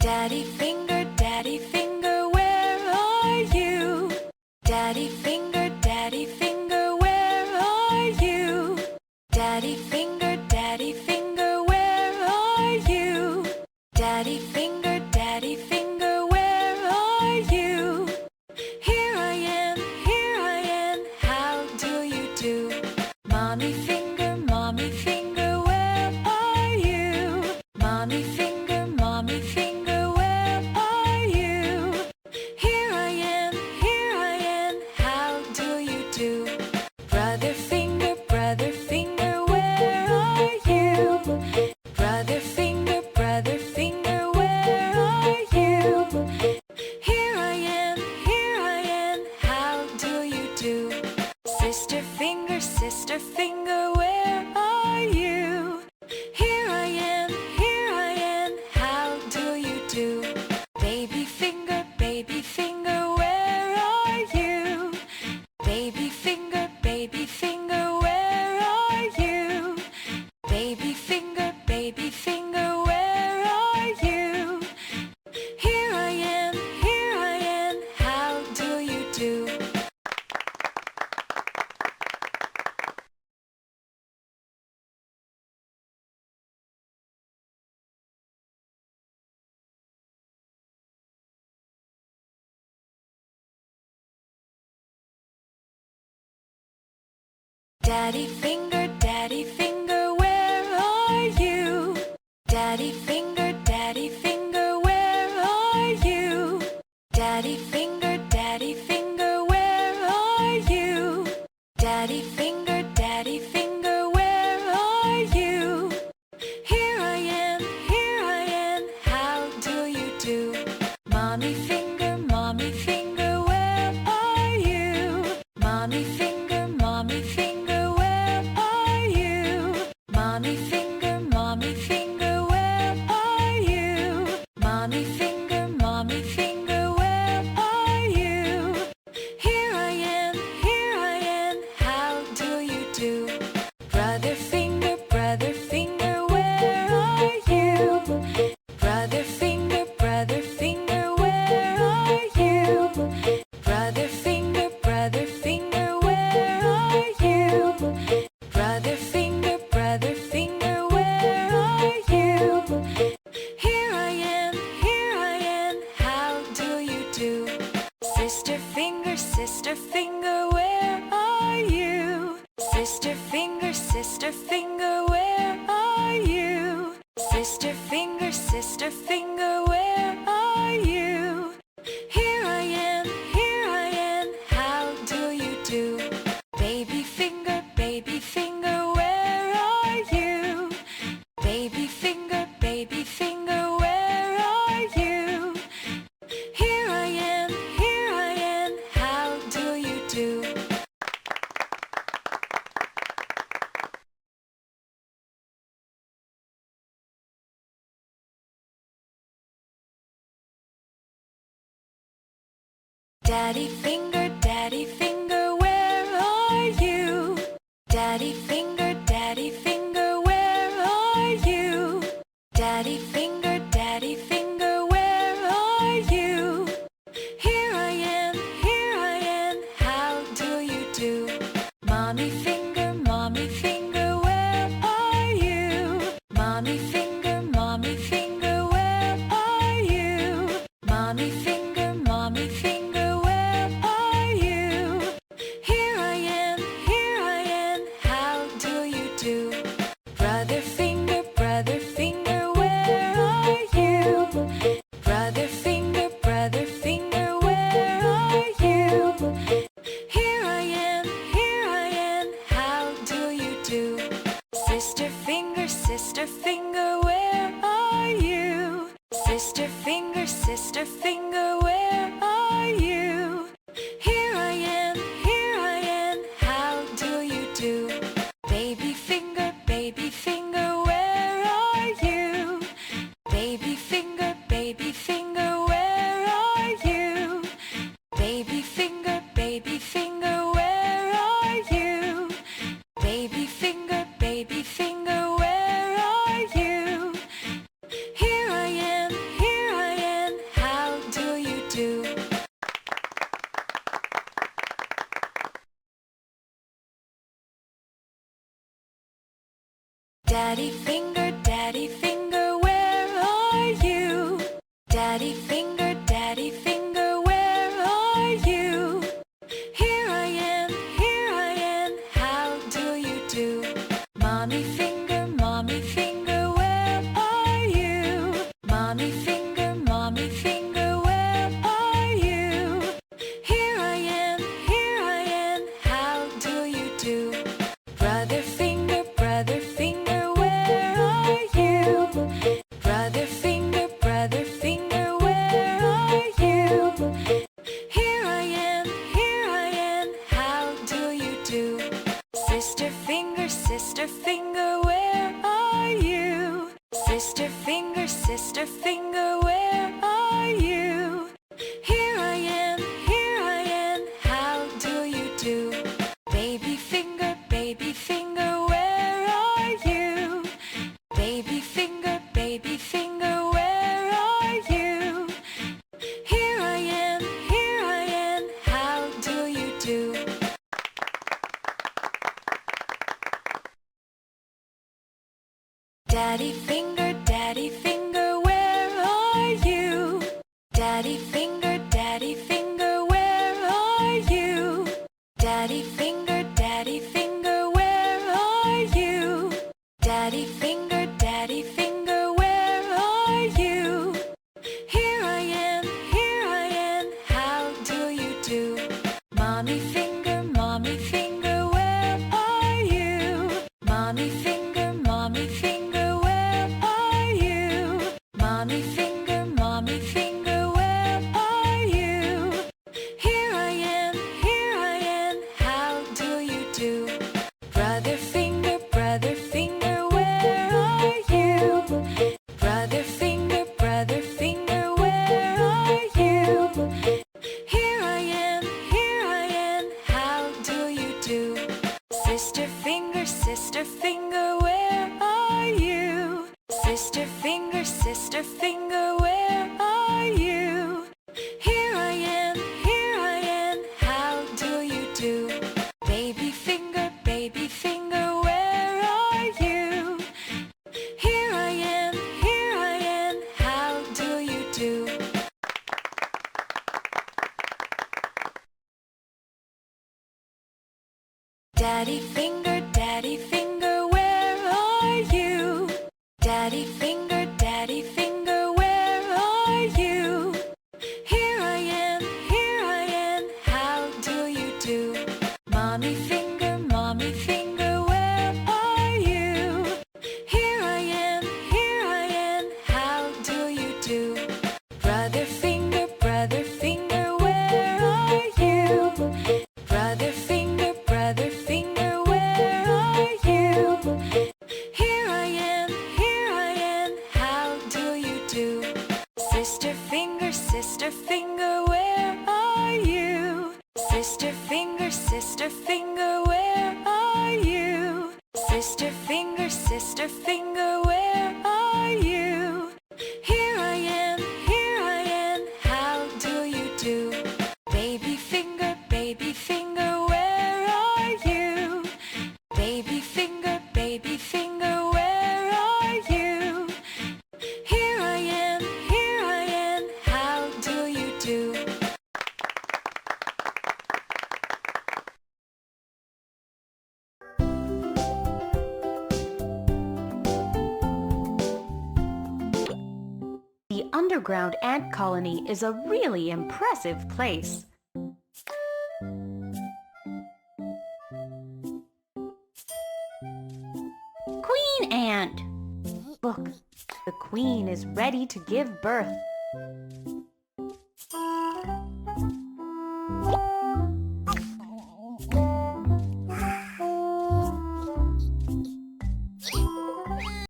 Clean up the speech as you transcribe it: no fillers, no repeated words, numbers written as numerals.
Daddy finger, where are you? Daddy finger, where are you? Daddy finger, where are you? Daddy finger, where are you? Here I am, how do you do? Mommy finger, where are you? Mommy finger, where are you? Here I am, how do you do? Brother finger, where are you? Brother finger, where are you? Here I am, how do you do? Sister finger, where are you? Here I am, how do you do? Baby finger, where are you? Baby finger, where are you? Baby finger, where are you? Here I am, how do you do? Daddy finger, where are you? Daddy finger, where are you? Daddy finger, where are you? Daddy finger, where are you? Here I am, how do you do? Mommy finger, where are you? Mommy finger, where are you? Mommy finger, where are you? Mommy finger, where are you? Here I am, how do you do? Brother finger, where are you? Brother finger, where are you? Brother finger, where are you? Brother finger, where are you? Here I am, how do you do? Sister finger, where are you? Sister finger, where are you? Sister finger, where are you? Here I am, how do you do? Baby finger, where are you? Baby finger, where are you? Here I am, how do you do? Daddy finger, where are you? Daddy finger, where are you? Daddy finger, where are you? Here I am, how do you do? Mommy finger, where are you? Mommy finger, where are you? Mommy finger, where are you? Here I am, how do you do? Brother finger, where are you? Brother finger, where are you? Here I am, how do you do? Sister finger, where are you? Sister finger, where are you? Here I am, how do you do? Baby finger, where are you? Baby finger, where are you? Baby finger, where are you? Baby finger, where are you? Here I am, Daddy finger, where are you? Daddy finger, where are you? Here I am, how do you do? Mommy finger, where are you? Mommy finger, where are you? Here I am, how do you do? Brother finger, where are you? Brother finger, where are you? Here I am, how do you do? Sister finger, where are you? Sister finger, where are you? Here I am, how do you do? Baby finger, where are you? Baby finger, where are you? Here I am, how do you do? Daddy finger, where are you? Daddy finger, where are you? Daddy finger, where are you? Daddy finger, where are you? Here I am, how do you do? Mommy finger, where are you? Mommy finger, where are you? Mommy finger, where are you? Here I am, how do you do? Brother finger, where are you? Brother finger, where are you? Here I am, how do you do? Sister finger, where are you? Sister finger, where are you? Here I am, how do you do? Baby finger, where are you? Here I am, how do you do? Daddy finger, where are you? Daddy finger, where are you? Here I am, how do you do? Mommy finger, where are you? Here I am, how do you do? Brother finger, where are you? Brother finger, where are you? Here I am, how do you do? Sister finger, where are you? Sister finger, where are you? Sister finger, where are you? Here I am, how do you do? Baby finger, where are you? Baby finger, where are you? Here I am, how do you do? The underground ant colony is a really impressive place. Queen ant! Look, the queen is ready to give birth.